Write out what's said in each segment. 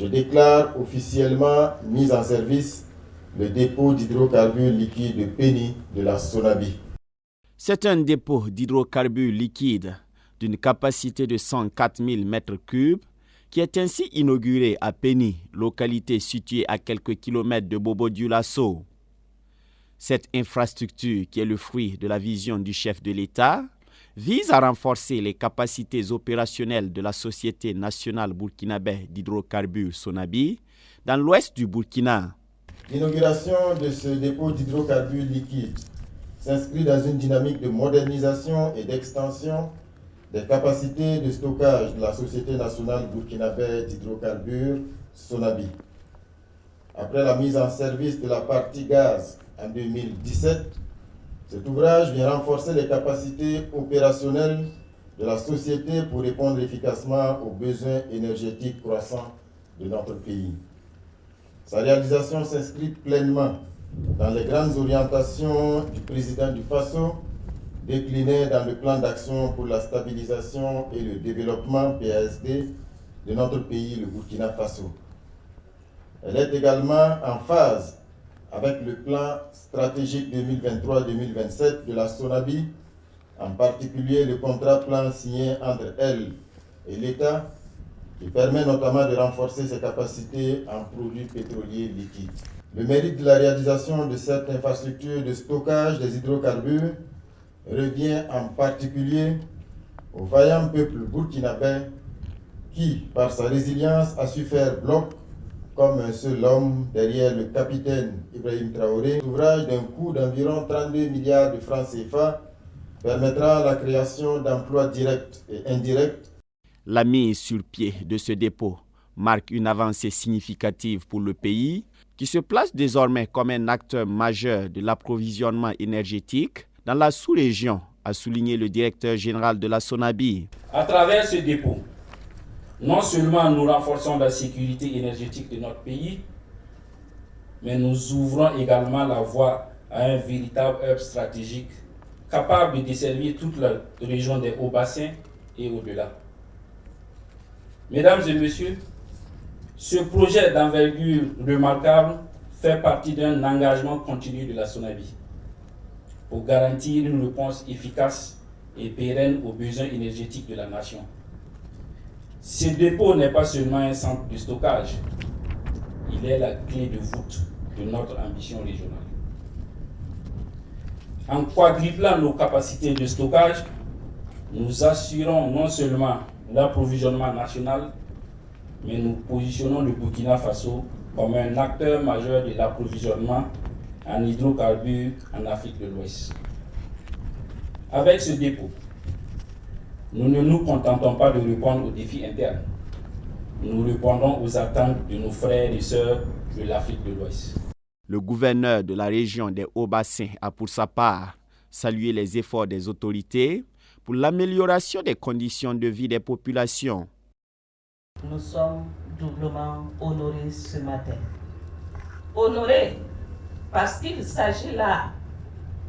Je déclare officiellement mise en service le dépôt d'hydrocarbures liquides de Péni de la Sonabi. C'est un dépôt d'hydrocarbures liquides d'une capacité de 104 000 m3 qui est ainsi inauguré à Péni, localité située à quelques kilomètres de Bobo-Dioulasso. Cette infrastructure, qui est le fruit de la vision du chef de l'État, vise à renforcer les capacités opérationnelles de la Société nationale burkinabé d'hydrocarbures Sonabi dans l'ouest du Burkina. L'inauguration de ce dépôt d'hydrocarbures liquides s'inscrit dans une dynamique de modernisation et d'extension des capacités de stockage de la Société nationale burkinabé d'hydrocarbures Sonabi. Après la mise en service de la partie gaz en 2017, cet ouvrage vient renforcer les capacités opérationnelles de la société pour répondre efficacement aux besoins énergétiques croissants de notre pays. Sa réalisation s'inscrit pleinement dans les grandes orientations du président du Faso, déclinées dans le plan d'action pour la stabilisation et le développement PASD de notre pays, le Burkina Faso. Elle est également en phase avec le plan stratégique 2023-2027 de la Sonabi, en particulier le contrat plan signé entre elle et l'État, qui permet notamment de renforcer ses capacités en produits pétroliers liquides. Le mérite de la réalisation de cette infrastructure de stockage des hydrocarbures revient en particulier au vaillant peuple burkinabé qui, par sa résilience, a su faire bloc comme un seul homme derrière le capitaine Ibrahim Traoré. L'ouvrage d'un coût d'environ 32 milliards de francs CFA permettra la création d'emplois directs et indirects. La mise sur pied de ce dépôt marque une avancée significative pour le pays qui se place désormais comme un acteur majeur de l'approvisionnement énergétique dans la sous-région, a souligné le directeur général de la Sonabi. À travers ce dépôt, non seulement nous renforçons la sécurité énergétique de notre pays, mais nous ouvrons également la voie à un véritable hub stratégique capable de desservir toute la région des Hauts-Bassins et au-delà. Mesdames et messieurs, ce projet d'envergure remarquable fait partie d'un engagement continu de la Sonabi pour garantir une réponse efficace et pérenne aux besoins énergétiques de la nation. Ce dépôt n'est pas seulement un centre de stockage, il est la clé de voûte de notre ambition régionale. En quadruplant nos capacités de stockage, nous assurons non seulement l'approvisionnement national, mais nous positionnons le Burkina Faso comme un acteur majeur de l'approvisionnement en hydrocarbures en Afrique de l'Ouest. Avec ce dépôt, nous ne nous contentons pas de répondre aux défis internes. Nous répondons aux attentes de nos frères et sœurs de l'Afrique de l'Ouest. Le gouverneur de la région des Hauts-Bassins a pour sa part salué les efforts des autorités pour l'amélioration des conditions de vie des populations. Nous sommes doublement honorés ce matin. Honorés parce qu'il s'agit là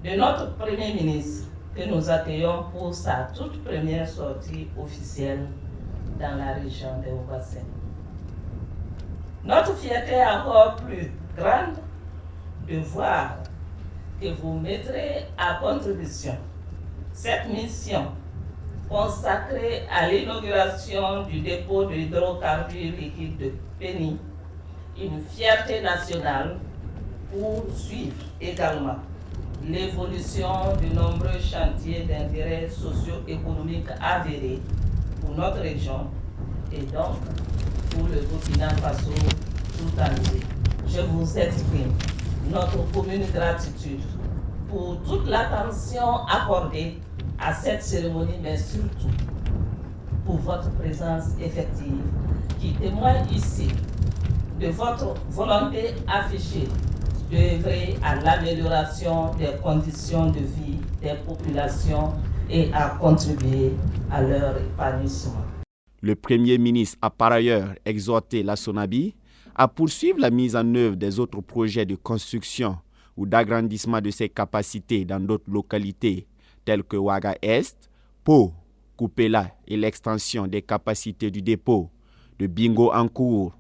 de notre Premier ministre que nous accueillons pour sa toute première sortie officielle dans la région des Hauts-Bassins. Notre fierté est encore plus grande de voir que vous mettrez à contribution cette mission consacrée à l'inauguration du dépôt de hydrocarbures liquides de Péni, une fierté nationale pour suivre également l'évolution de nombreux chantiers d'intérêt socio-économique avérés pour notre région et donc pour le Burkina Faso tout entier. Je vous exprime notre commune gratitude pour toute l'attention accordée à cette cérémonie, mais surtout pour votre présence effective qui témoigne ici de votre volonté affichée d'œuvrer à l'amélioration des conditions de vie des populations et à contribuer à leur épanouissement. Le Premier ministre a par ailleurs exhorté la Sonabi à poursuivre la mise en œuvre des autres projets de construction ou d'agrandissement de ses capacités dans d'autres localités telles que Ouaga Est, Po, Koupela et l'extension des capacités du dépôt de Bingo en cours.